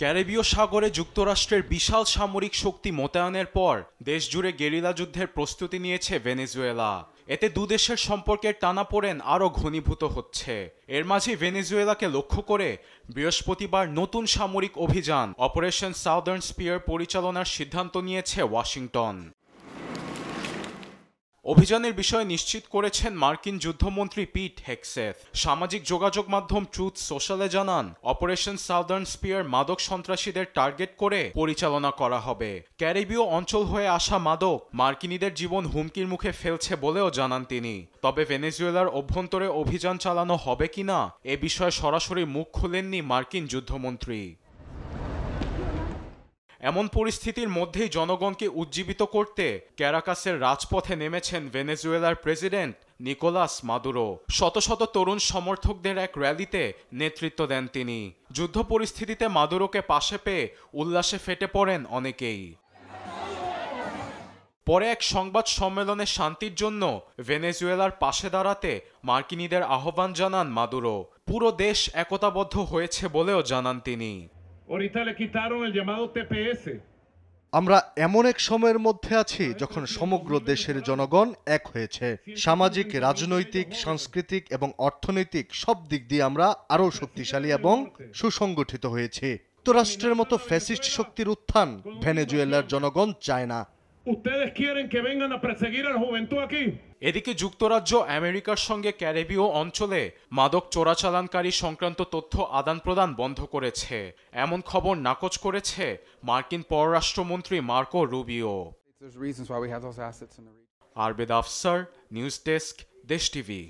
ক্যারিবীয় সাগরে যুক্তরাষ্ট্রের বিশাল সামরিক শক্তি মোতায়েনের পর দেশজুড়ে গেরিলা যুদ্ধের প্রস্তুতি নিয়েছে ভেনেজুয়েলা। এতে দুদেশের সম্পর্কের টানাপোড়েন আরও ঘনীভূত হচ্ছে। এর মাঝে ভেনেজুয়েলাকে লক্ষ্য করে বৃহস্পতিবার নতুন সামরিক অভিযান অপারেশন সাউদার্ন স্পিয়ার পরিচালনার সিদ্ধান্ত নিয়েছে ওয়াশিংটন। অভিযানের বিষয়ে নিশ্চিত করেছেন মার্কিন যুদ্ধমন্ত্রী পিট হেগসেথ। সামাজিক যোগাযোগ মাধ্যম ট্রুথ সোশ্যালে জানান, অপারেশন সাউদার্ন স্পিয়ার মাদক সন্ত্রাসীদের টার্গেট করে পরিচালনা করা হবে। ক্যারিবীয় অঞ্চল হয়ে আসা মাদক মার্কিনীদের জীবন হুমকির মুখে ফেলছে বলেও জানান তিনি। তবে ভেনেজুয়েলার অভ্যন্তরে অভিযান চালানো হবে কিনা এ বিষয়ে সরাসরি মুখ খুলেননি মার্কিন যুদ্ধমন্ত্রী। এমন পরিস্থিতির মধ্যেই জনগণকে উজ্জীবিত করতে ক্যারাকাসের রাজপথে নেমেছেন ভেনেজুয়েলার প্রেসিডেন্ট নিকোলাস মাদুরো। শত শত তরুণ সমর্থকদের এক র্যালিতে নেতৃত্ব দেন তিনি। যুদ্ধ পরিস্থিতিতে মাদুরোকে পাশে পেয়ে উল্লাসে ফেটে পড়েন অনেকেই। পরে এক সংবাদ সম্মেলনে শান্তির জন্য ভেনেজুয়েলার পাশে দাঁড়াতে মার্কিনীদের আহ্বান জানান মাদুরো। পুরো দেশ একতাবদ্ধ হয়েছে বলেও জানান তিনি। আমরা এমন এক সময়ের মধ্যে আছি যখন সমগ্র দেশের জনগণ এক হয়েছে। সামাজিক, রাজনৈতিক, সাংস্কৃতিক এবং অর্থনৈতিক সব দিক দিয়ে আমরা আরও শক্তিশালী এবং সুসংগঠিত হয়েছি। যুক্তরাষ্ট্রের মতো ফ্যাসিস্ট শক্তির উত্থান ভেনেজুয়েলার জনগণ চায় না। এদিকে যুক্তরাজ্য আমেরিকার সঙ্গে ক্যারিবীয় অঞ্চলে মাদক চোরাচালানকারী সংক্রান্ত তথ্য আদান প্রদান বন্ধ করেছে, এমন খবর নাকচ করেছে মার্কিন পররাষ্ট্রমন্ত্রী Marco Rubio. Arbed Afsar, news desk, Desh TV.